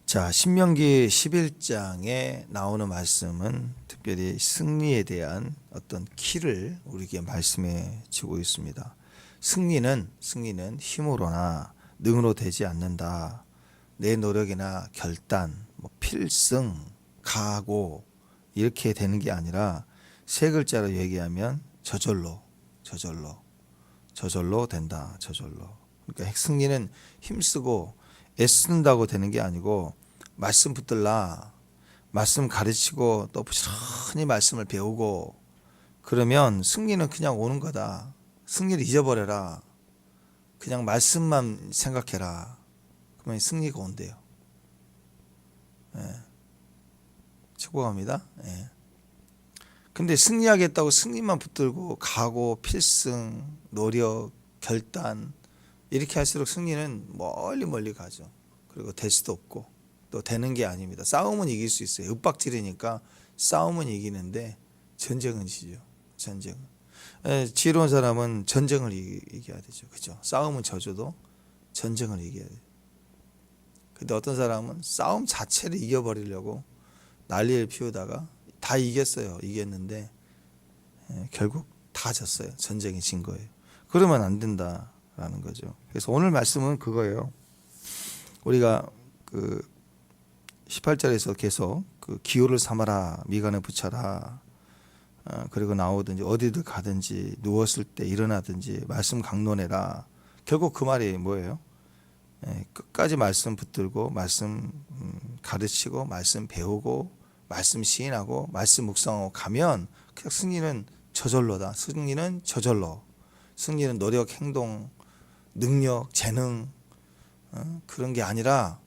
자, 신명기 11장에 나오는 말씀은 특별히 승리에 대한 어떤 키를 우리에게 말씀해 주고 있습니다. 승리는 힘으로나 능으로 되지 않는다. 내 노력이나 결단, 필승, 각오 이렇게 되는 게 아니라 세 글자로 얘기하면 저절로 된다. 저절로. 그러니까 승리는 힘쓰고 애쓴다고 되는 게 아니고 말씀 붙들라, 말씀 가르치고 또 부지런히 말씀을 배우고 그러면 승리는 그냥 오는 거다. 승리를 잊어버려라. 그냥 말씀만 생각해라. 그러면 승리가 온대요. 예. 축복합니다. 예. 근데 승리하겠다고 승리만 붙들고 각오, 필승, 노력, 결단 이렇게 할수록 승리는 멀리 가죠. 그리고 될 수도 없고 또 되는 게 아닙니다. 싸움은 이길 수 있어요. 윽박지르니까 싸움은 이기는데 전쟁은 지죠. 전쟁은. 지혜로운 사람은 전쟁을 이겨야 되죠. 그죠? 싸움은 져줘도 전쟁을 이겨야 돼요. 근데 어떤 사람은 싸움 자체를 이겨버리려고 난리를 피우다가 다 이겼어요. 이겼는데 결국 다 졌어요. 전쟁이 진 거예요. 그러면 안 된다라는 거죠. 그래서 오늘 말씀은 그거예요. 우리가 그 18절에서 계속 그 기호를 삼아라, 미간에 붙여라. 그리고 나오든지 어디든 가든지 누웠을 때 일어나든지 말씀 강론해라. 결국 그 말이 뭐예요? 끝까지 말씀 붙들고 말씀 가르치고 말씀 배우고 말씀 시인하고 말씀 묵상하고 가면 그냥 승리는 저절로다. 승리는 저절로. 승리는 노력, 행동, 능력, 재능 그런 게 아니라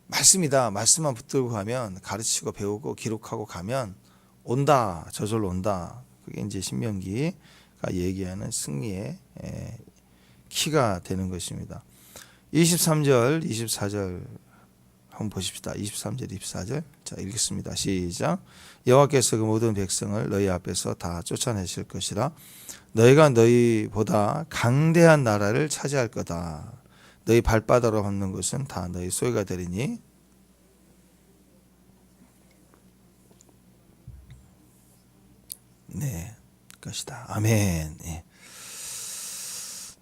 말씀이다. 말씀만 붙들고 가면 가르치고 배우고 기록하고 가면 온다. 저절로 온다. 그게 이제 신명기가 얘기하는 승리의 키가 되는 것입니다. 23절, 24절 한번 보십시다. 23절, 24절. 자, 읽겠습니다. 시작. 여호와께서 그 모든 백성을 너희 앞에서 다 쫓아내실 것이라. 너희가 너희보다 강대한 나라를 차지할 거다. 너희 발바닥으로 밟는 것은 다 너희 소유가 되리니. 네, 것이다. 아멘. 네.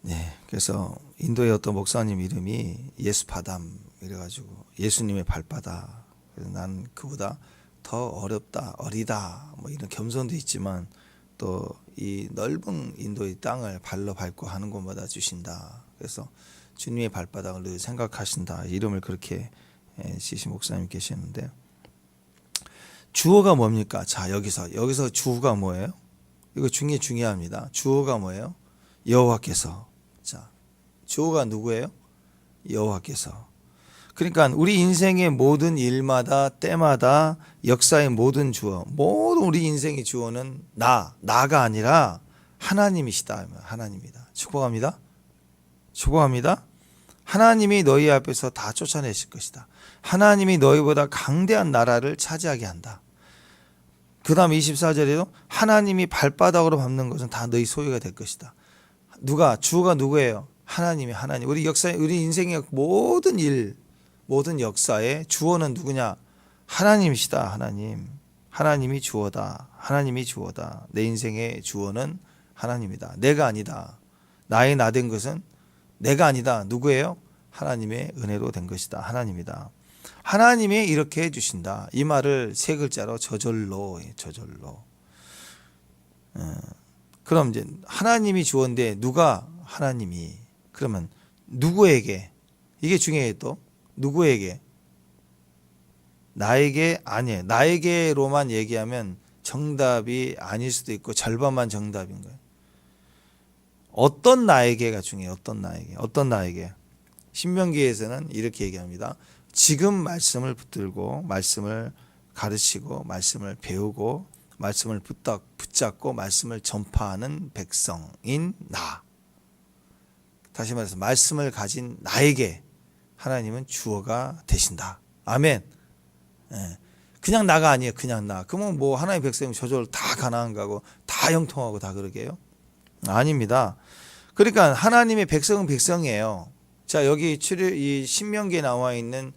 네, 그래서 인도의 어떤 목사님 이름이 예수바담 이래가지고 예수님의 발바닥. 그래서 난 그보다 더 어렵다, 어리다, 이런 겸손도 있지만 또 이 넓은 인도의 땅을 발로 밟고 하는 곳마다 주신다. 그래서 주님의 발바닥을 늘 생각하신다. 이름을 그렇게 지신 목사님 계시는데 주어가 뭡니까? 자, 여기서 주어가 뭐예요? 이거 중요합니다. 주어가 뭐예요? 여호와께서. 자, 주어가 누구예요? 여호와께서. 그러니까 우리 인생의 모든 일마다 때마다 역사의 모든 주어, 모든 우리 인생의 주어는 나가 아니라 하나님이시다. 하나님이다. 축복합니다. 축복합니다. 하나님이 너희 앞에서 다 쫓아내실 것이다. 하나님이 너희보다 강대한 나라를 차지하게 한다. 그 다음 24절에도 하나님이 발바닥으로 밟는 것은 다 너희 소유가 될 것이다. 주가 누구예요? 하나님. 우리 인생의 모든 일, 모든 역사의 주어는 누구냐? 하나님이시다. 하나님이 주어다. 하나님이 주어다. 내 인생의 주어는 하나님이다. 내가 아니다. 나의 나 된 것은 내가 아니다. 누구예요? 하나님의 은혜로 된 것이다. 하나님이다. 하나님이 이렇게 해주신다. 이 말을 세 글자로 저절로. 그럼 이제 하나님이 주어인데 누가 하나님이? 그러면 누구에게? 이게 중요해요. 또 누구에게? 나에게 아니에요. 나에게로만 얘기하면 정답이 아닐 수도 있고 절반만 정답인 거예요. 어떤 나에게가 중요해요. 어떤 나에게. 신명기에서는 이렇게 얘기합니다. 지금 말씀을 붙들고 말씀을 가르치고 말씀을 배우고 말씀을 붙잡고 말씀을 전파하는 백성인 나. 다시 말해서 말씀을 가진 나에게 하나님은 주어가 되신다. 아멘. 그냥 나가 아니에요. 그냥 나. 그러면 하나님의 백성이 저절로 다 가나안 가고 다 형통하고 다 그러게요? 아닙니다. 그러니까 하나님의 백성은 백성이에요. 자, 여기 이 신명기에 나와 있는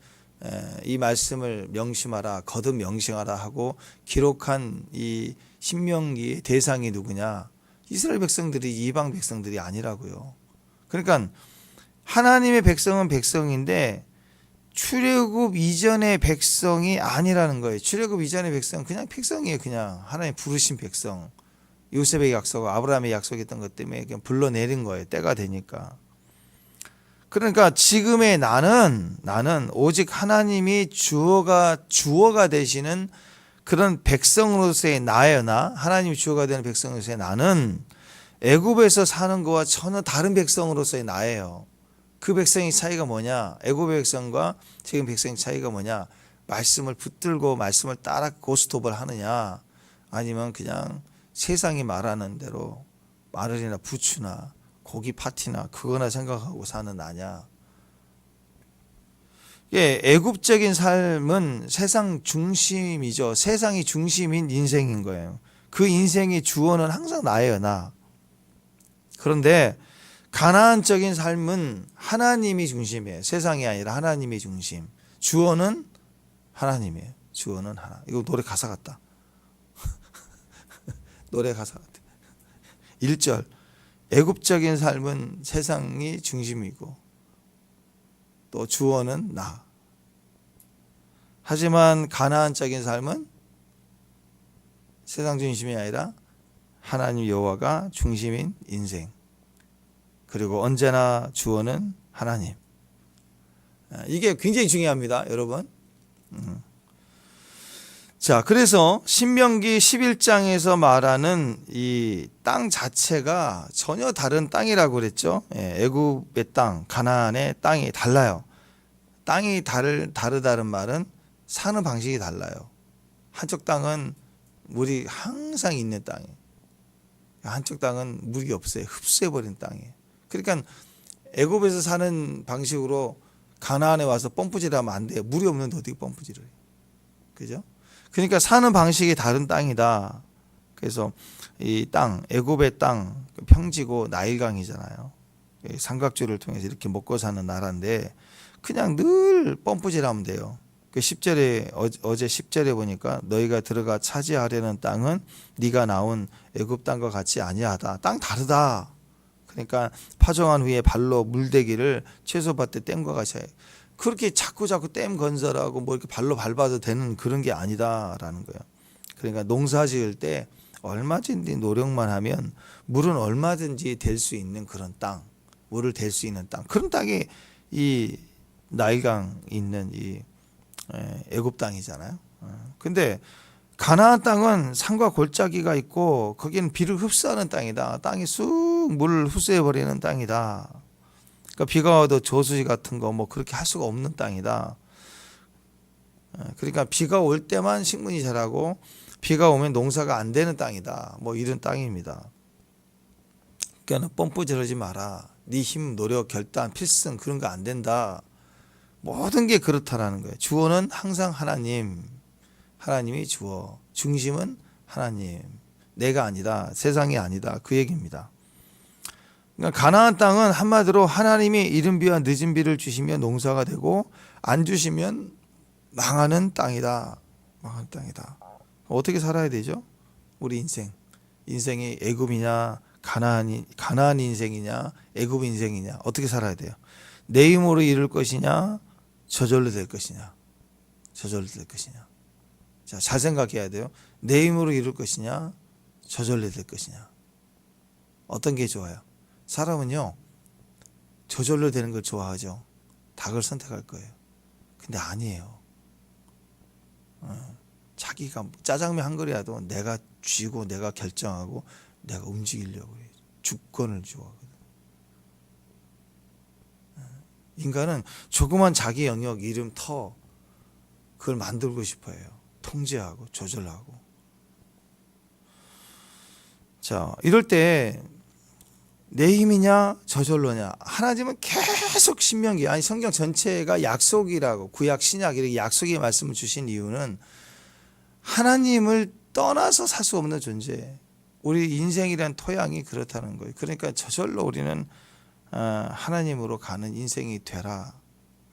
이 말씀을 명심하라, 거듭 명심하라 하고 기록한 이 신명기의 대상이 누구냐? 이스라엘 백성들이, 이방 백성들이 아니라고요. 그러니까 하나님의 백성은 백성인데 출애굽 이전의 백성이 아니라는 거예요. 출애굽 이전의 백성은 그냥 백성이에요. 그냥 하나님 부르신 백성. 요셉의 약속, 아브라함의 약속했던 것 때문에 그냥 불러내린 거예요. 때가 되니까. 그러니까 지금의 나는 오직 하나님이 주어가 되시는 그런 백성으로서의 나예요. 하나님이 주어가 되는 백성으로서의 나는 애굽에서 사는 것과 전혀 다른 백성으로서의 나예요. 그 백성의 차이가 뭐냐? 애굽의 백성과 지금 백성의 차이가 뭐냐? 말씀을 붙들고 말씀을 따라 고스톱을 하느냐, 아니면 그냥 세상이 말하는 대로 마늘이나 부추나 고기 파티나 그거나 생각하고 사는 나냐? 예, 애굽적인 삶은 세상 중심이죠. 세상이 중심인 인생인 거예요. 그 인생의 주어는 항상 나예요, 나. 그런데 가나안적인 삶은 하나님이 중심이에요. 세상이 아니라 하나님이 중심. 주어는 하나님이에요. 주어는 하나. 이거 노래 가사 같다. 노래 가사 같아. 1절. 애굽적인 삶은 세상이 중심이고 또 주어는 나. 하지만 가나안적인 삶은 세상 중심이 아니라 하나님 여호와가 중심인 인생. 그리고 언제나 주어는 하나님. 이게 굉장히 중요합니다, 여러분. 자, 그래서 신명기 11장에서 말하는 이 땅 자체가 전혀 다른 땅이라고 그랬죠. 애굽의 땅, 가나안의 땅이 달라요. 땅이 다르다는 말은 사는 방식이 달라요. 한쪽 땅은 물이 항상 있는 땅이에요. 한쪽 땅은 물이 없어요. 흡수해버린 땅이에요. 그러니까 애굽에서 사는 방식으로 가나안에 와서 펌프질하면 안 돼요. 물이 없는데 어떻게 펌프질을 해요? 그죠? 그러니까 사는 방식이 다른 땅이다. 그래서 이 땅, 애굽의 땅, 평지고 나일강이잖아요. 삼각주를 통해서 이렇게 먹고 사는 나라인데 그냥 늘 펌프질하면 돼요. 그 10절에 어제 10절에 보니까 너희가 들어가 차지하려는 땅은 네가 나온 애굽 땅과 같이 아니하다. 땅 다르다. 그러니까 파종한 후에 발로 물대기를 채소밭에 댐과 같이 해. 그렇게 자꾸 댐 건설하고 뭐 이렇게 발로 밟아도 되는 그런 게 아니다라는 거예요. 그러니까 농사 지을 때 얼마든지 노력만 하면 물은 얼마든지 될 수 있는 그런 땅, 물을 댈 수 있는 땅, 그런 땅이 이 나일강 있는 이 애굽 땅이잖아요. 근데 가나안 땅은 산과 골짜기가 있고 거기는 비를 흡수하는 땅이다. 땅이 쑥 물을 흡수해 버리는 땅이다. 그러니까 비가 와도 저수지 같은 거 뭐 그렇게 할 수가 없는 땅이다. 그러니까 비가 올 때만 식물이 자라고 비가 오면 농사가 안 되는 땅이다. 뭐 이런 땅입니다. 그러니까 뻔뿌질하지 마라. 네 힘, 노력, 결단, 필승 그런 거 안 된다. 모든 게 그렇다라는 거예요. 주어는 항상 하나님. 하나님이 주어. 중심은 하나님. 내가 아니다. 세상이 아니다. 그 얘기입니다. 그러니까 가나안 땅은 한마디로 하나님이 이른 비와 늦은 비를 주시면 농사가 되고 안 주시면 망하는 땅이다. 망하는 땅이다. 어떻게 살아야 되죠? 우리 인생이 애굽이냐 가나안 인생이냐 애굽 인생이냐 어떻게 살아야 돼요? 내 힘으로 이룰 것이냐 저절로 될 것이냐 저절로 될 것이냐. 자, 잘 생각해야 돼요. 내 힘으로 이룰 것이냐 저절로 될 것이냐. 어떤 게 좋아요? 사람은요 저절로 되는 걸 좋아하죠. 닭을 선택할 거예요. 근데 아니에요. 자기가 짜장면 한 그릇이라도 내가 쥐고 내가 결정하고 내가 움직이려고 해요. 주권을 좋아하거든. 인간은 조그만 자기 영역 이름 터 그걸 만들고 싶어 해요. 통제하고 조절하고. 자, 이럴 때 내 힘이냐 저절로냐. 하나님은 계속 신명기 아니 성경 전체가 약속이라고 구약 신약 이렇게 약속의 말씀을 주신 이유는 하나님을 떠나서 살 수 없는 존재. 우리 인생이란 토양이 그렇다는 거예요. 그러니까 저절로 우리는 하나님으로 가는 인생이 되라.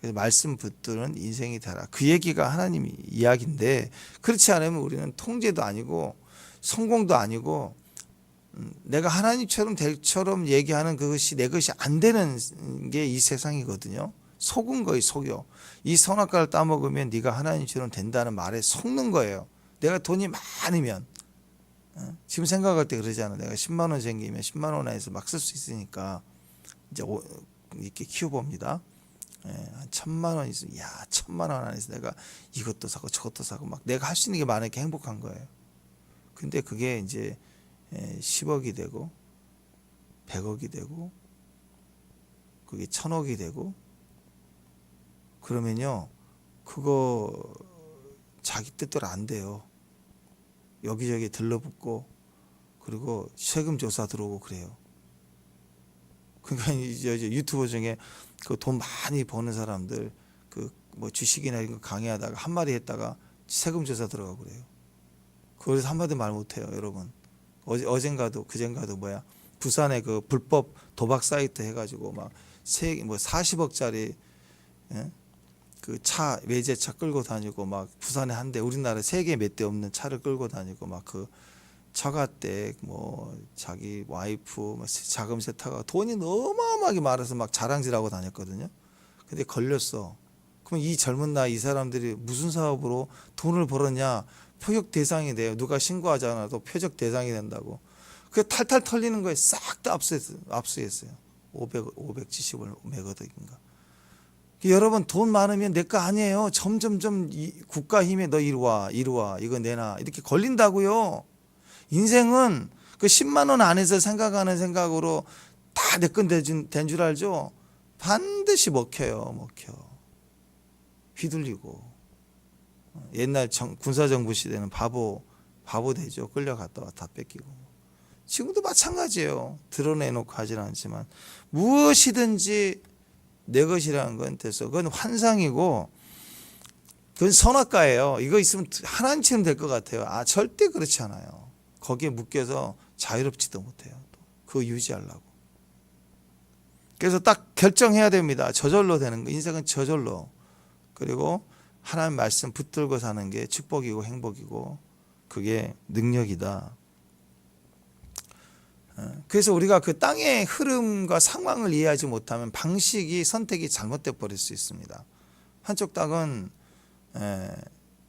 그래서 말씀 붙드는 인생이 되라. 그 얘기가 하나님 이야기인데 그렇지 않으면 우리는 통제도 아니고 성공도 아니고 내가 하나님처럼 될처럼 얘기하는 그것이 내 것이 안 되는 게 이 세상이거든요. 속은 거예요. 속여. 이 선악과를 따먹으면 네가 하나님처럼 된다는 말에 속는 거예요. 내가 돈이 많으면 지금 생각할 때 그러잖아. 내가 10만 원 생기면 10만 원 안에서 막 쓸 수 있으니까 이제 이렇게 키워봅니다. 한 1000만 원 있으면 1000만 원 안에서 내가 이것도 사고 저것도 사고 막 내가 할 수 있는 게 많으니까 행복한 거예요. 근데 그게 이제 10억이 되고 100억이 되고 그게 1000억이 되고 그러면요 그거 자기 뜻대로 안 돼요. 여기저기 들러붙고 그리고 세금 조사 들어오고 그래요. 그러니까 이제 유튜버 중에 그 돈 많이 버는 사람들 그 뭐 주식이나 이런 거 강의하다가 한 마디 했다가 세금 조사 들어가고 그래요. 그래서 한마디 말 못해요, 여러분. 어젠가도 그젠가도 부산에 그 불법 도박 사이트 해가지고 막 40억짜리 그 차 외제차 끌고 다니고 막 부산에 한 대 우리나라 세계 몇 대 없는 차를 끌고 다니고 막 그 처가댁 뭐 자기 와이프 자금 세탁하고 돈이 어마어마하게 많아서 막 자랑질하고 다녔거든요. 근데 걸렸어. 그럼 이 젊은 나이 이 사람들이 무슨 사업으로 돈을 벌었냐? 표적 대상이 돼요. 누가 신고하지 않아도 표적 대상이 된다고. 그게 탈탈 털리는 거에 싹 다 압수했어요. 570억 여러분 돈 많으면 내 거 아니에요. 점점점 국가 힘에 너 이리 와 이거 내놔 이렇게 걸린다고요. 인생은 그 10만 원 안에서 생각하는 생각으로 다 내 건 된 줄 알죠? 반드시 먹혀. 휘둘리고. 옛날 군사정부 시대는 바보 되죠. 끌려갔다가 다 뺏기고. 지금도 마찬가지예요. 드러내놓고 하지는 않지만 무엇이든지 내 것이라는 건 됐어. 그건 환상이고 그건 선악과예요. 이거 있으면 하나님처럼 될 것 같아요. 절대 그렇지 않아요. 거기에 묶여서 자유롭지도 못해요. 그거 유지하려고. 그래서 딱 결정해야 됩니다. 저절로 되는 거. 인생은 저절로. 그리고 하나님 말씀 붙들고 사는 게 축복이고 행복이고 그게 능력이다. 그래서 우리가 그 땅의 흐름과 상황을 이해하지 못하면 선택이 잘못돼 버릴 수 있습니다. 한쪽 땅은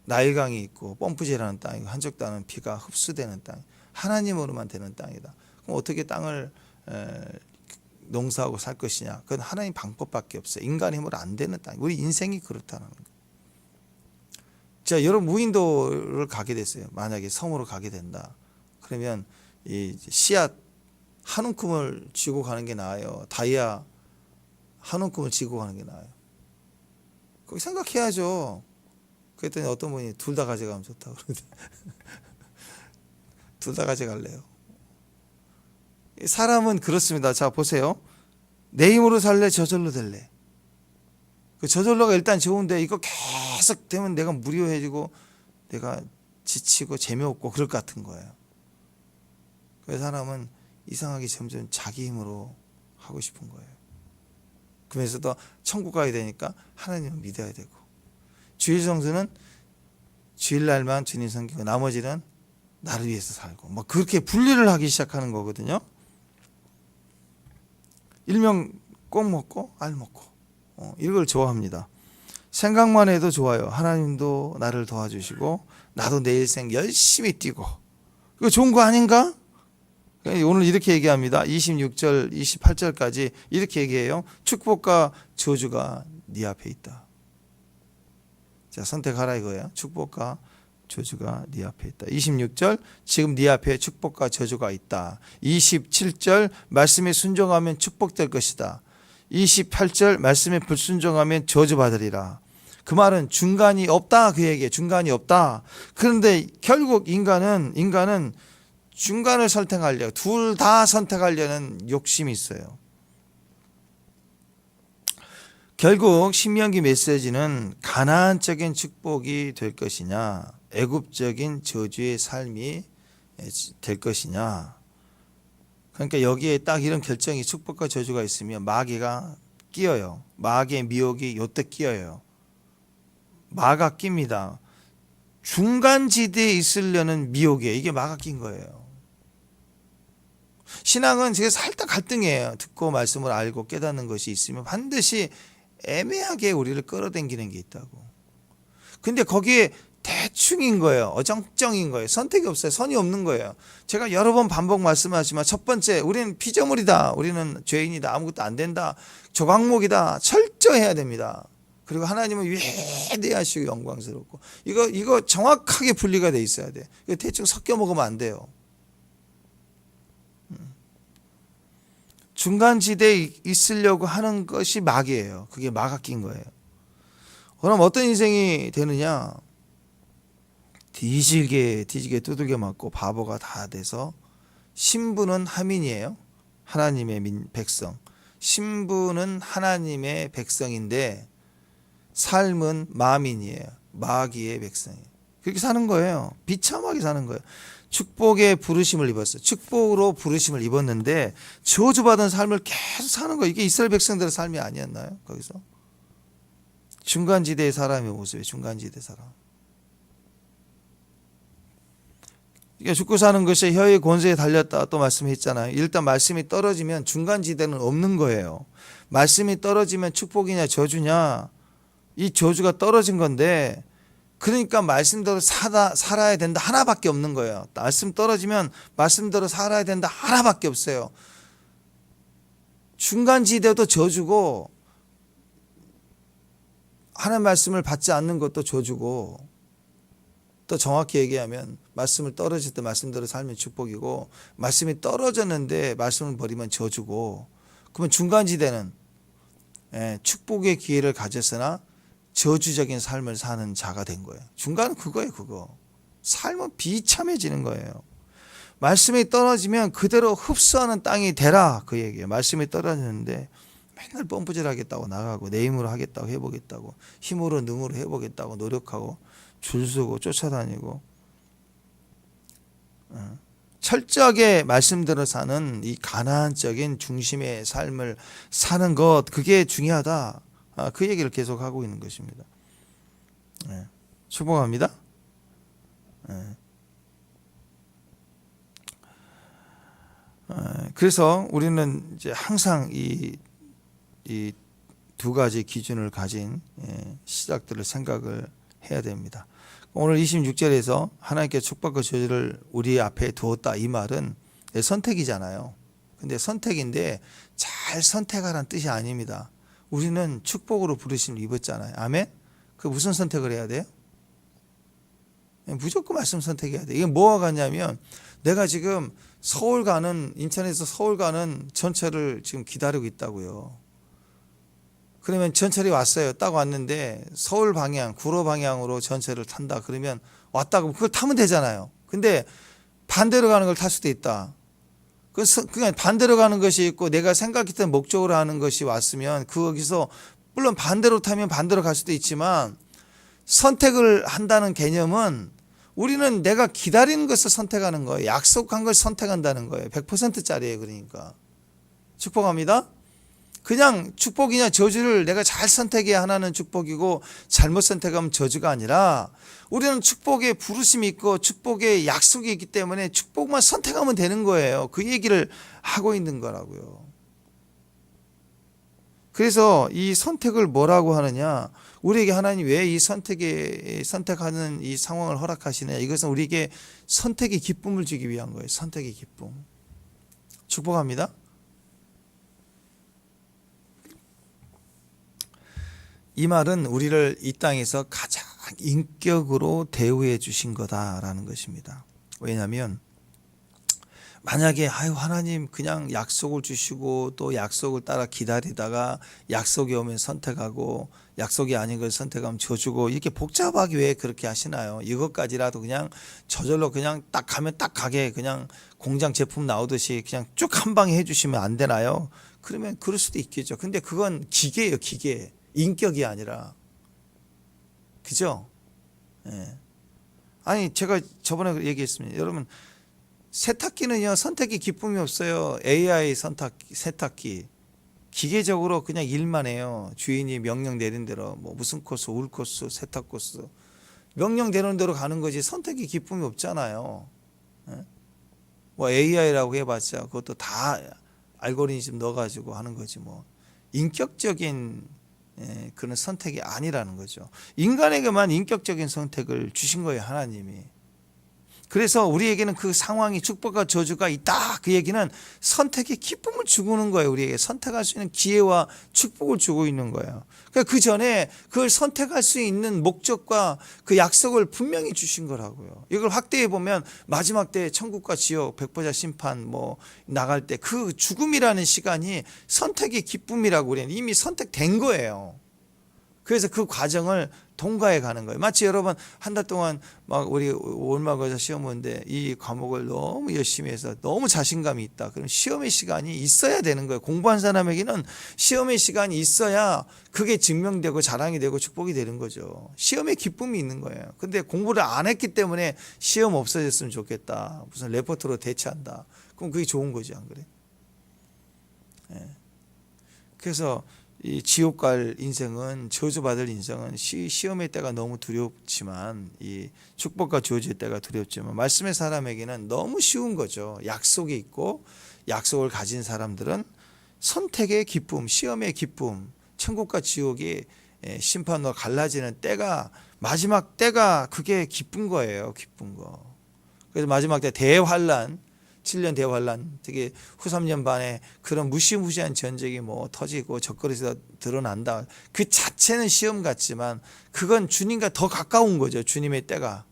나일강이 있고 펌프질하는 땅이고 한쪽 땅은 비가 흡수되는 땅, 하나님으로만 되는 땅이다. 그럼 어떻게 땅을 농사하고 살 것이냐? 그건 하나님 방법밖에 없어요. 인간 힘으로 안 되는 땅. 우리 인생이 그렇다는 거예요. 자, 여러분 무인도를 가게 됐어요. 만약에 섬으로 가게 된다. 그러면 이 씨앗 한 움큼을 쥐고 가는 게 나아요. 다이아 한 움큼을 쥐고 가는 게 나아요. 거기 생각해야죠. 그랬더니 어떤 분이 둘 다 가져가면 좋다고 그러는데 둘 다 가져갈래요. 사람은 그렇습니다. 자, 보세요. 내 힘으로 살래? 저절로 될래? 그 저절로가 일단 좋은데 이거 계속 되면 내가 무료해지고 내가 지치고 재미없고 그럴 것 같은 거예요. 그래서 사람은 이상하게 점점 자기 힘으로 하고 싶은 거예요. 그러면서도 천국 가야 되니까 하나님을 믿어야 되고 주일 성수는 주일날만 주님 섬기고 나머지는 나를 위해서 살고 뭐 그렇게 분리를 하기 시작하는 거거든요. 일명 꼭 먹고 알 먹고 이걸 좋아합니다. 생각만 해도 좋아요. 하나님도 나를 도와주시고 나도 내 일생 열심히 뛰고 이거 좋은 거 아닌가? 오늘 이렇게 얘기합니다. 26절 28절까지 이렇게 얘기해요. 축복과 저주가 네 앞에 있다. 자, 선택하라 이거예요. 축복과 저주가 네 앞에 있다. 26절 지금 네 앞에 축복과 저주가 있다. 27절 말씀에 순종하면 축복될 것이다. 28절 말씀에 불순종하면 저주받으리라. 그 말은 중간이 없다 그 얘기예요. 중간이 없다. 그런데 결국 인간은 중간을 선택하려고 둘 다 선택하려는 욕심이 있어요. 결국 신명기 메시지는 가나안적인 축복이 될 것이냐 애굽적인 저주의 삶이 될 것이냐. 그러니까 여기에 딱 이런 결정이 축복과 저주가 있으면 마귀가 끼어요. 마귀의 미혹이 요때 끼어요. 마가 낍니다. 중간지대에 있으려는 미혹이에요. 이게 마가 낀 거예요. 신앙은 제가 살짝 갈등이에요. 듣고 말씀을 알고 깨닫는 것이 있으면 반드시 애매하게 우리를 끌어당기는 게 있다고. 근데 거기에 대충인 거예요. 어정쩡인 거예요. 선택이 없어요. 선이 없는 거예요. 제가 여러 번 반복 말씀하지만 첫 번째, 우리는 피조물이다. 우리는 죄인이다. 아무것도 안 된다. 조각목이다. 철저해야 됩니다. 그리고 하나님은 위대하시고 영광스럽고 이거 정확하게 분리가 돼 있어야 돼. 이거 대충 섞여 먹으면 안 돼요. 중간지대에 있으려고 하는 것이 마귀예요. 그게 마가 낀 거예요. 그럼 어떤 인생이 되느냐? 뒤지게 두들겨 맞고 바보가 다 돼서 신부는 하민이에요. 하나님의 백성. 신부는 하나님의 백성인데 삶은 마민이에요. 마귀의 백성이에요. 그렇게 사는 거예요. 비참하게 사는 거예요. 축복의 부르심을 입었어요. 축복으로 부르심을 입었는데 저주받은 삶을 계속 사는 거예요. 이게 이스라엘 백성들의 삶이 아니었나요? 거기서 중간지대의 사람의 모습이에요. 중간지대 사람. 그러니까 죽고 사는 것이 혀의 권세에 달렸다 또 말씀했잖아요. 일단 말씀이 떨어지면 중간지대는 없는 거예요. 말씀이 떨어지면 축복이냐 저주냐, 이 저주가 떨어진 건데, 그러니까 말씀대로 살아야 된다 하나밖에 없는 거예요. 말씀 떨어지면 말씀대로 살아야 된다 하나밖에 없어요. 중간지대도 저주고 하나님 말씀을 받지 않는 것도 저주고, 또 정확히 얘기하면 말씀을 떨어질 때 말씀대로 살면 축복이고, 말씀이 떨어졌는데 말씀을 버리면 저주고, 그러면 중간지대는 축복의 기회를 가졌으나 저주적인 삶을 사는 자가 된 거예요. 중간은 그거예요. 그거. 삶은 비참해지는 거예요. 말씀이 떨어지면 그대로 흡수하는 땅이 되라, 그 얘기예요. 말씀이 떨어졌는데 맨날 뻔뿌질하겠다고 나가고 내 힘으로 하겠다고 해보겠다고 힘으로 능으로 해보겠다고 노력하고 줄 서고 쫓아다니고, 철저하게 말씀대로 사는 이 가나안적인 중심의 삶을 사는 것, 그게 중요하다. 그 얘기를 계속 하고 있는 것입니다. 축복합니다. 그래서 우리는 이제 항상 이 두 가지 기준을 가진 시작들을 생각을 해야 됩니다. 오늘 26절에서 하나님께 축복과 저주를 우리 앞에 두었다, 이 말은 선택이잖아요. 근데 선택인데 잘 선택하라는 뜻이 아닙니다. 우리는 축복으로 부르심을 입었잖아요. 아멘? 그 무슨 선택을 해야 돼요? 무조건 말씀 선택해야 돼. 이게 뭐가 같냐면, 내가 지금 서울 가는, 인천에서 서울 가는 전철을 지금 기다리고 있다고요. 그러면 전철이 왔어요. 딱 왔는데 서울 방향, 구로 방향으로 전철을 탄다. 그러면 왔다고 그걸 타면 되잖아요. 근데 반대로 가는 걸 탈 수도 있다. 그냥 반대로 가는 것이 있고 내가 생각했던 목적으로 하는 것이 왔으면 거기서 물론 반대로 타면 반대로 갈 수도 있지만, 선택을 한다는 개념은 우리는 내가 기다리는 것을 선택하는 거예요. 약속한 걸 선택한다는 거예요. 100%짜리예요. 그러니까 축복합니다. 그냥 축복이냐 저주를 내가 잘 선택해야 하나는 축복이고 잘못 선택하면 저주가 아니라, 우리는 축복의 부르심이 있고 축복의 약속이 있기 때문에 축복만 선택하면 되는 거예요. 그 얘기를 하고 있는 거라고요. 그래서 이 선택을 뭐라고 하느냐, 우리에게 하나님 왜 이 선택하는 이 상황을 허락하시느냐, 이것은 우리에게 선택의 기쁨을 주기 위한 거예요. 선택의 기쁨. 축복합니다. 이 말은 우리를 이 땅에서 가장 인격으로 대우해 주신 거다라는 것입니다. 왜냐하면 만약에 하나님 그냥 약속을 주시고 또 약속을 따라 기다리다가 약속이 오면 선택하고 약속이 아닌 걸 선택하면 저주고, 이렇게 복잡하게 왜 그렇게 하시나요? 이것까지라도 그냥 저절로 그냥 딱 가면 딱 가게 그냥 공장 제품 나오듯이 그냥 쭉 한 방에 해주시면 안 되나요? 그러면 그럴 수도 있겠죠. 근데 그건 기계예요. 기계. 인격이 아니라. 그죠? 예. 아니 제가 저번에 얘기했습니다. 여러분, 세탁기는요 선택의 기쁨이 없어요. AI 세탁기. 기계적으로 그냥 일만 해요. 주인이 명령 내린 대로 뭐 무슨 코스, 울 코스, 세탁 코스 명령 내리는 대로 가는 거지 선택의 기쁨이 없잖아요. 예? 뭐 AI라고 해봤자 그것도 다 알고리즘 넣어가지고 하는 거지 뭐 인격적인 그런 선택이 아니라는 거죠. 인간에게만 인격적인 선택을 주신 거예요, 하나님이. 그래서 우리에게는 그 상황이 축복과 저주가 있다. 그 얘기는 선택의 기쁨을 주고는 거예요. 우리에게 선택할 수 있는 기회와 축복을 주고 있는 거예요. 그러니까 그 전에 그걸 선택할 수 있는 목적과 그 약속을 분명히 주신 거라고요. 이걸 확대해 보면 마지막 때 천국과 지옥, 백보자 심판 뭐 나갈 때 그 죽음이라는 시간이 선택의 기쁨이라고 우리는 이미 선택된 거예요. 그래서 그 과정을 통과해 가는 거예요. 마치 여러분 한 달 동안 막 우리 월말고사 시험 보는데 이 과목을 너무 열심히 해서 너무 자신감이 있다. 그럼 시험의 시간이 있어야 되는 거예요. 공부한 사람에게는 시험의 시간이 있어야 그게 증명되고 자랑이 되고 축복이 되는 거죠. 시험의 기쁨이 있는 거예요. 근데 공부를 안 했기 때문에 시험 없어졌으면 좋겠다. 무슨 레포트로 대체한다. 그럼 그게 좋은 거지, 안 그래? 그래서 이 지옥 갈 인생은 저주받을 인생은 시험의 때가 너무 두렵지만 이 축복과 저주의 때가 두렵지만 말씀의 사람에게는 너무 쉬운 거죠. 약속이 있고 약속을 가진 사람들은 선택의 기쁨, 시험의 기쁨, 천국과 지옥이 심판으로 갈라지는 때가 마지막 때가 그게 기쁜 거예요. 기쁜 거. 그래서 마지막 때 대환란 7년 대환란, 특히 후 3년 반에 그런 무시무시한 전쟁이 뭐 터지고 적거리에서 드러난다. 그 자체는 시험 같지만 그건 주님과 더 가까운 거죠. 주님의 때가.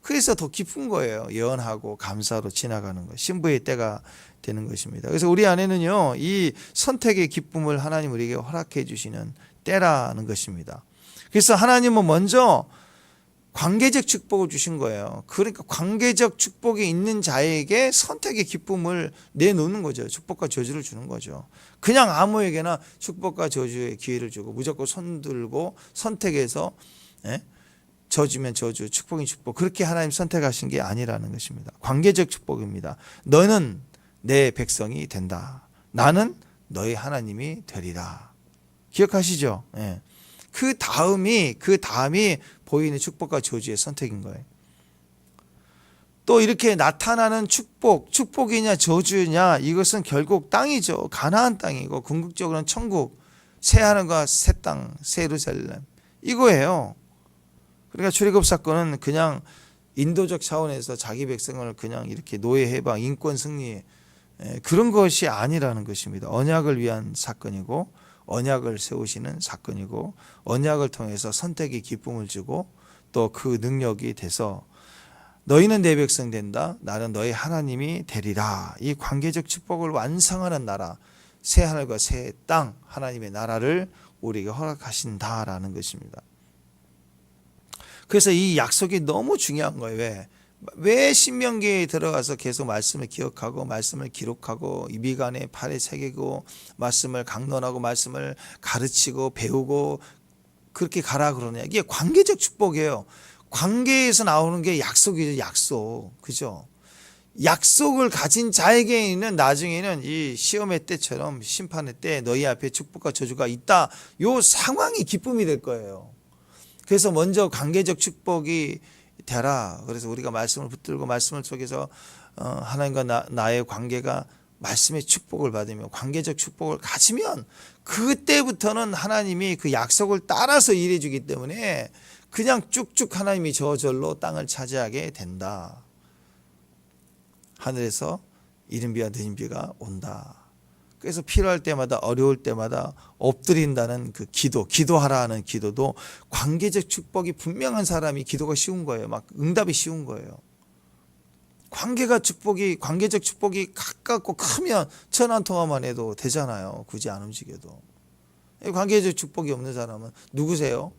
그래서 더 기쁜 거예요. 예언하고 감사로 지나가는 거. 신부의 때가 되는 것입니다. 그래서 우리 안에는요, 이 선택의 기쁨을 하나님 우리에게 허락해 주시는 때라는 것입니다. 그래서 하나님은 먼저 관계적 축복을 주신 거예요. 그러니까 관계적 축복이 있는 자에게 선택의 기쁨을 내놓는 거죠. 축복과 저주를 주는 거죠. 그냥 아무에게나 축복과 저주의 기회를 주고 무조건 손들고 선택해서 저주면 저주, 축복인 축복 그렇게 하나님 선택하신 게 아니라는 것입니다. 관계적 축복입니다. 너는 내 백성이 된다. 나는 너희 하나님이 되리라. 기억하시죠? 그 다음이 보이는 축복과 저주의 선택인 거예요. 또 이렇게 나타나는 축복이냐 저주냐 이것은 결국 땅이죠. 가나안 땅이고 궁극적으로는 천국, 새 하늘과 새 땅, 새 예루살렘 이거예요. 그러니까 출애굽 사건은 그냥 인도적 차원에서 자기 백성을 그냥 이렇게 노예 해방, 인권 승리 그런 것이 아니라는 것입니다. 언약을 위한 사건이고 언약을 세우시는 사건이고 언약을 통해서 선택의 기쁨을 주고 또 그 능력이 돼서 너희는 내 백성 된다. 나는 너희 하나님이 되리라. 이 관계적 축복을 완성하는 나라, 새 하늘과 새 땅 하나님의 나라를 우리에게 허락하신다라는 것입니다. 그래서 이 약속이 너무 중요한 거예요. 왜 신명기에 들어가서 계속 말씀을 기억하고 말씀을 기록하고 이 미간에 팔에 새기고 말씀을 강론하고 말씀을 가르치고 배우고 그렇게 가라 그러냐. 이게 관계적 축복이에요. 관계에서 나오는 게 약속이죠. 약속. 그죠? 약속을 가진 자에게는 나중에는 이 시험의 때처럼 심판의 때 너희 앞에 축복과 저주가 있다. 요 상황이 기쁨이 될 거예요. 그래서 먼저 관계적 축복이 되라. 그래서 우리가 말씀을 붙들고 말씀을 속에서 하나님과 나의 관계가 말씀의 축복을 받으며 관계적 축복을 가지면 그때부터는 하나님이 그 약속을 따라서 일해 주기 때문에 그냥 쭉쭉 하나님이 저절로 땅을 차지하게 된다. 하늘에서 이른 비와 늦은 비가 온다. 그래서 필요할 때마다 어려울 때마다 엎드린다는 그 기도하라 하는 기도도 관계적 축복이 분명한 사람이 기도가 쉬운 거예요. 막 응답이 쉬운 거예요. 관계적 축복이 가깝고 크면 전화 한 통화만 해도 되잖아요. 굳이 안 움직여도. 관계적 축복이 없는 사람은 누구세요?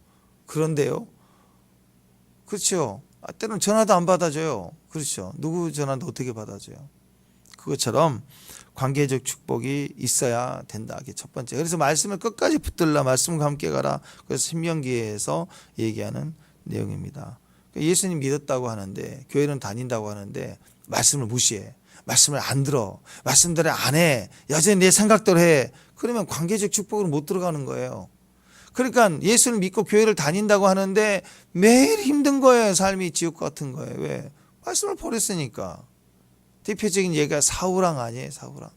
그런데요? 그렇죠. 때로는 전화도 안 받아줘요. 그렇죠. 누구 전화도 어떻게 받아줘요? 그것처럼 관계적 축복이 있어야 된다. 이게 첫 번째. 그래서 말씀을 끝까지 붙들라. 말씀과 함께 가라. 그래서 신명기에서 얘기하는 내용입니다. 예수님 믿었다고 하는데 교회는 다닌다고 하는데 말씀을 무시해. 말씀을 안 들어. 말씀대로 안 해. 여전히 내 생각대로 해. 그러면 관계적 축복으로 못 들어가는 거예요. 그러니까 예수를 믿고 교회를 다닌다고 하는데 매일 힘든 거예요. 삶이 지옥 같은 거예요. 왜? 말씀을 버렸으니까. 대표적인 예가 사울왕 아니에요. 사울왕.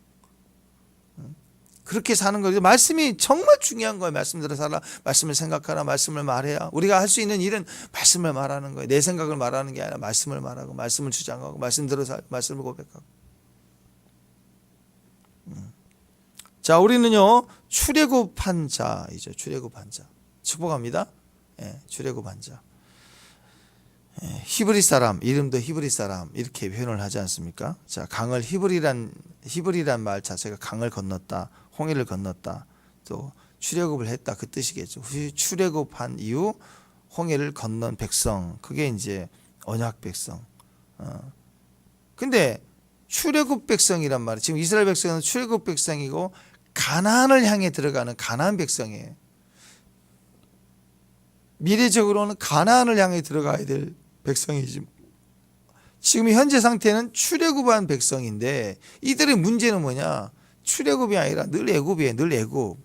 그렇게 사는 거죠. 말씀이 정말 중요한 거예요. 말씀대로 살아. 말씀을 생각하라. 말씀을 말해야. 우리가 할 수 있는 일은 말씀을 말하는 거예요. 내 생각을 말하는 게 아니라 말씀을 말하고 말씀을 주장하고 말씀대로 살, 말씀을 고백하고. 자, 우리는요 출애굽한 자이죠. 출애굽한 자. 축복합니다. 예, 출애굽한 자. 예, 히브리 사람, 이름도 히브리 사람 이렇게 표현을 하지 않습니까? 자, 강을 히브리란 말 자체가 강을 건넜다, 홍해를 건넜다, 또 출애굽을 했다 그 뜻이겠죠. 출애굽한 이후 홍해를 건넌 백성, 그게 이제 언약 백성. 근데 출애굽 백성이란 말이 지금 이스라엘 백성은 출애굽 백성이고 가나안을 향해 들어가는 가나안 백성이에요. 미래적으로는 가나안을 향해 들어가야 될 백성이지. 지금 현재 상태는 출애굽한 백성인데 이들의 문제는 뭐냐? 출애굽이 아니라 늘 애굽이에요. 늘 애굽.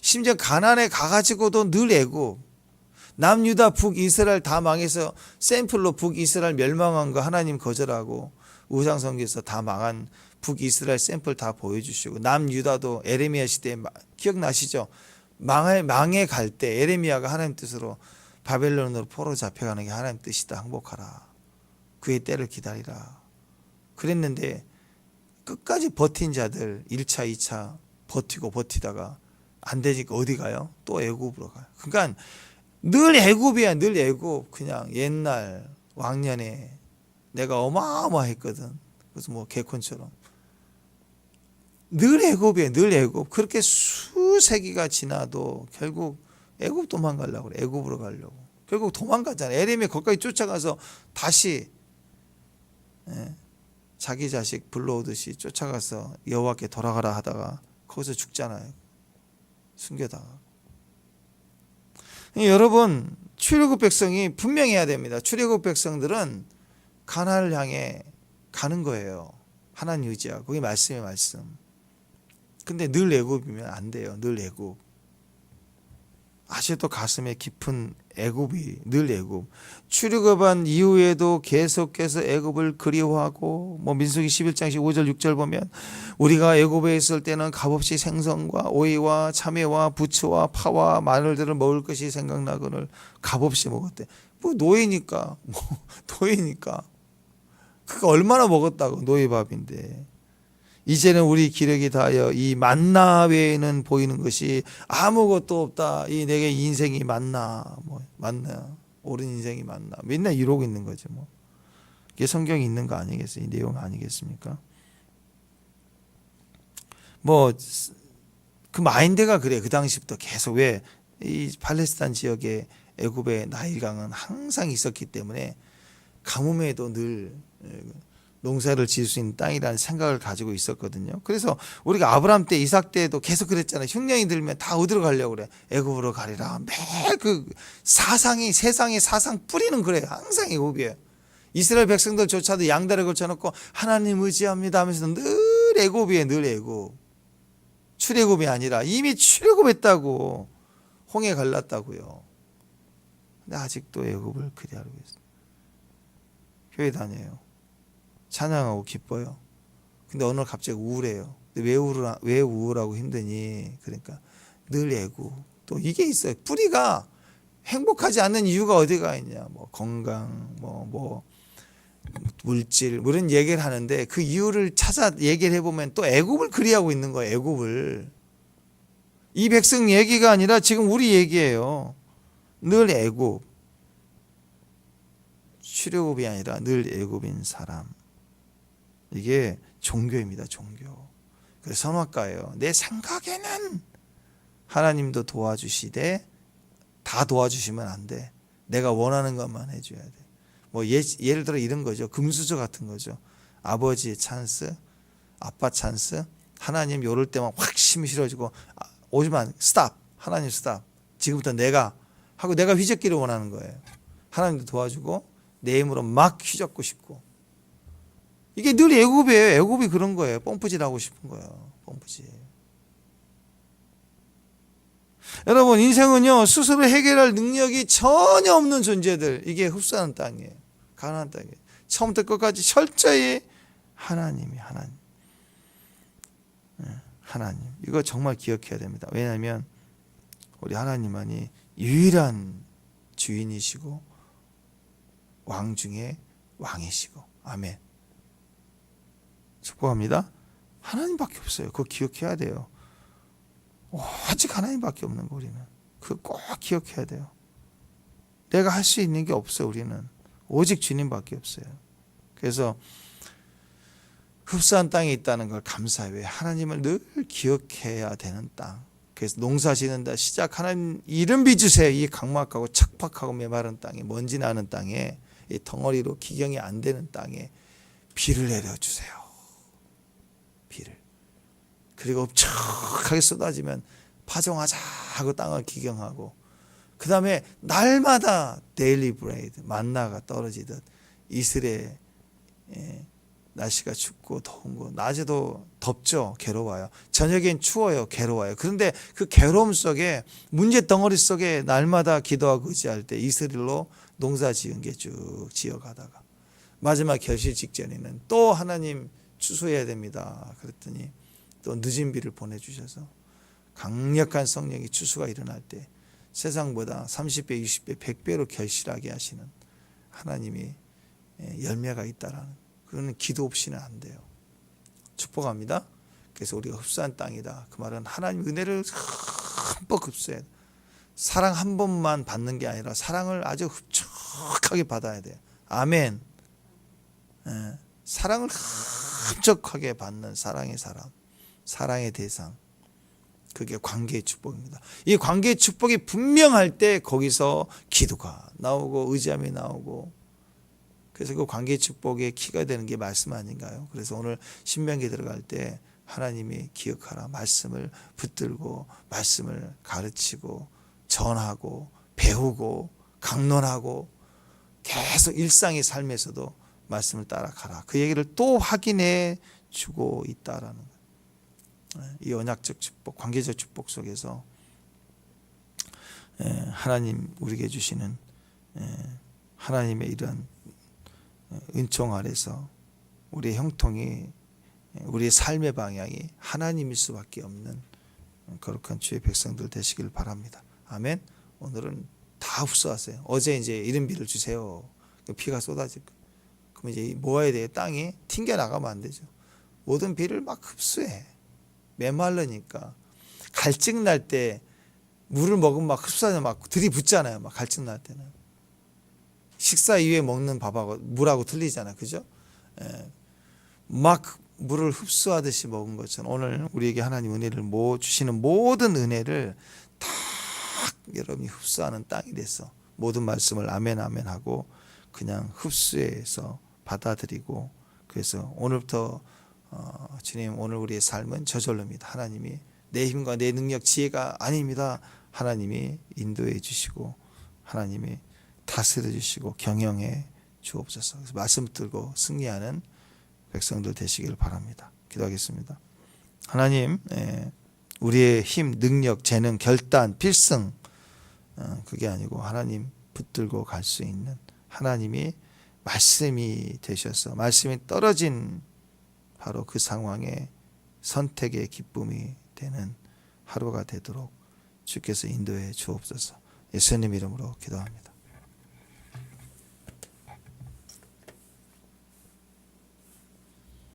심지어 가나안에 가가지고도 늘 애굽. 남유다 북이스라엘 다 망해서 샘플로 북이스라엘 멸망한 거 하나님 거절하고 우상성교에서 다 망한 북이스라엘 샘플 다 보여주시고 남유다도 에레미야 시대에 기억나시죠? 망해 갈 때 에레미야가 하나님 뜻으로 바벨론으로 포로 잡혀가는 게 하나님 뜻이다. 항복하라. 그의 때를 기다리라. 그랬는데 끝까지 버틴 자들 1차 2차 버티고 버티다가 안 되니까 어디 가요? 또 애굽으로 가요. 그러니까 늘 애굽이야. 늘 애굽. 그냥 옛날 왕년에 내가 어마어마했거든. 그래서 뭐 개콘처럼 늘 애굽이에요. 늘 애굽. 그렇게 수세기가 지나도 결국 애굽 도망가려고 그래. 애굽으로 가려고. 결국 도망가잖아요. 에레미야 거기까지 쫓아가서 다시 자기 자식 불러오듯이 쫓아가서 여호와께 돌아가라 하다가 거기서 죽잖아요. 숨겨다가. 여러분 출애굽 백성이 분명히 해야 됩니다. 출애굽 백성들은 가나안을 향해 가는 거예요. 하나님 의지하고. 그게 말씀의 말씀. 근데 늘 애굽이면 안 돼요. 늘 애굽. 아직도 가슴에 깊은 애굽이 늘 애굽. 출애굽한 이후에도 계속해서 애굽을 그리워하고 뭐 민수기 11장 5절 6절 보면 우리가 애굽에 있을 때는 값없이 생선과 오이와 참외와 부추와 파와 마늘들을 먹을 것이 생각나거늘 값없이 먹었대. 뭐 노예니까 그거 얼마나 먹었다고. 노예밥인데. 이제는 우리 기력이 다하여 이 만나 외에는 보이는 것이 아무것도 없다. 이 내게 인생이 만나, 옳은 인생이 만나. 맨날 이러고 있는 거지 뭐. 이게 성경에 있는 거 아니겠어요? 이 내용 아니겠습니까? 뭐 그 마인드가 그래. 그 당시부터 계속. 왜? 이 팔레스타인 지역에 애굽의 나일강은 항상 있었기 때문에 가뭄에도 늘 농사를 지을 수 있는 땅이라는 생각을 가지고 있었거든요. 그래서 우리가 아브라함 때 이삭 때도 계속 그랬잖아요. 흉년이 들면 다 어디로 가려고 그래? 애굽으로 가리라. 매일 그 세상의 사상 뿌리는 그래요. 항상 애굽이에요. 이스라엘 백성들조차도 양다리 걸쳐놓고 하나님 의지합니다 하면서 늘 애굽이에요. 늘 애굽. 출애굽이 아니라 이미 출애굽했다고. 홍해 갈랐다고요. 근데 아직도 애굽을 그리하고 있어요. 교회 다녀요. 찬양하고 기뻐요. 근데 어느 날 갑자기 우울해요. 근데 왜 우울하고 힘드니? 그러니까 늘 애굽. 또 이게 있어요. 뿌리가 행복하지 않는 이유가 어디가 있냐? 뭐 건강, 뭐 물질, 뭐 이런 얘기를 하는데 그 이유를 찾아 얘기를 해보면 또 애굽을 그리하고 있는 거예요. 애굽을. 이 백성 얘기가 아니라 지금 우리 얘기예요. 늘 애굽. 출애굽이 아니라 늘 애굽인 사람. 이게 종교입니다. 종교. 그래서 선악과예요. 내 생각에는 하나님도 도와주시되 다 도와주시면 안 돼. 내가 원하는 것만 해줘야 돼. 뭐 예를 들어 이런 거죠. 금수저 같은 거죠. 아버지의 찬스, 아빠 찬스. 하나님 요럴 때만 확 힘이 실어지고 오지만 스탑. 하나님 스탑. 지금부터 내가 하고 내가 휘젓기를 원하는 거예요. 하나님도 도와주고 내 힘으로 막 휘젓고 싶고. 이게 늘 애굽이에요. 애굽이 그런 거예요. pom프질 하고 싶은 거예요. pom프질. 여러분 인생은요 스스로 해결할 능력이 전혀 없는 존재들, 이게 흡수하는 땅이에요. 가나안 땅이에요. 처음부터 끝까지 철저히 하나님이 하나님. 이거 정말 기억해야 됩니다. 왜냐하면 우리 하나님만이 유일한 주인이시고 왕 중에 왕이시고. 아멘. 축복합니다. 하나님밖에 없어요. 그거 기억해야 돼요. 오직 하나님밖에 없는 거 우리는. 그거 꼭 기억해야 돼요. 내가 할 수 있는 게 없어요. 우리는 오직 주님밖에 없어요. 그래서 흡수한 땅에 있다는 걸 감사해요. 왜? 하나님을 늘 기억해야 되는 땅. 그래서 농사 지는다 시작 하나님 이름 빚으세요. 이 각막하고 척박하고 메마른 땅에, 먼지 나는 땅에, 이 덩어리로 기경이 안 되는 땅에 비를 내려주세요. 비를. 그리고 엄청하게 쏟아지면 파종하자 하고 땅을 기경하고, 그 다음에 날마다 데일리 브레이드 만나가 떨어지듯 이슬에 날씨가 춥고 더운 거, 낮에도 덥죠. 괴로워요. 저녁엔 추워요. 괴로워요. 그런데 그 괴로움 속에, 문제 덩어리 속에 날마다 기도하고 의지할 때 이스라엘로 농사 지은 게 쭉 지어가다가 마지막 결실 직전에는 또 하나님 추수해야 됩니다. 그랬더니 또 늦은 비를 보내주셔서 강력한 성령의 추수가 일어날 때 세상보다 30배, 20배, 100배로 결실하게 하시는 하나님이 열매가 있다라는, 그거는 기도 없이는 안 돼요. 축복합니다. 그래서 우리가 흡수한 땅이다. 그 말은 하나님 은혜를 흠뻑 흡수해야 돼. 사랑 한 번만 받는 게 아니라 사랑을 아주 흡족하게 받아야 돼요. 아멘. 사랑을 흡족하게 받는 사랑의 사람, 사랑의 대상, 그게 관계의 축복입니다. 이 관계의 축복이 분명할 때 거기서 기도가 나오고 의지함이 나오고, 그래서 그 관계 축복의 키가 되는 게 말씀 아닌가요? 그래서 오늘 신명기 들어갈 때 하나님이 기억하라, 말씀을 붙들고 말씀을 가르치고 전하고 배우고 강론하고 계속 일상의 삶에서도 말씀을 따라가라. 그 얘기를 또 확인해 주고 있다라는 거예요. 이 언약적 축복, 관계적 축복 속에서 하나님 우리에게 주시는 하나님의 이러한 은총 아래서 우리의 형통이, 우리의 삶의 방향이 하나님일 수밖에 없는 거룩한 주의 백성들 되시길 바랍니다. 아멘. 오늘은 다 흡수하세요. 어제 이제 이른 비를 주세요. 비가 쏟아질 거예요. 그럼 이제 모아야 돼요. 땅이 튕겨 나가면 안 되죠. 모든 비를 막 흡수해. 메말르니까. 갈증 날 때 물을 먹으면 막 흡수하면 막 들이붓잖아요. 막 갈증 날 때는. 식사 이후에 먹는 밥하고 물하고 틀리잖아. 그죠? 막 물을 흡수하듯이 먹은 것처럼 오늘 우리에게 하나님 은혜를 주시는 모든 은혜를 다 여러분이 흡수하는 땅이 돼서 모든 말씀을 아멘 아멘 하고 그냥 흡수해서 받아들이고, 그래서 오늘부터 주님, 오늘 우리의 삶은 저절로입니다. 하나님이 내 힘과 내 능력 지혜가 아닙니다. 하나님이 인도해 주시고 하나님이 다스려 주시고 경영해 주옵소서. 그래서 말씀 들고 승리하는 백성들 되시길 바랍니다. 기도하겠습니다. 하나님, 우리의 힘, 능력, 재능, 결단, 필승, 그게 아니고 하나님 붙들고 갈 수 있는 하나님이 말씀이 되셔서 말씀이 떨어진 바로 그 상황에 선택의 기쁨이 되는 하루가 되도록 주께서 인도해 주옵소서. 예수님 이름으로 기도합니다.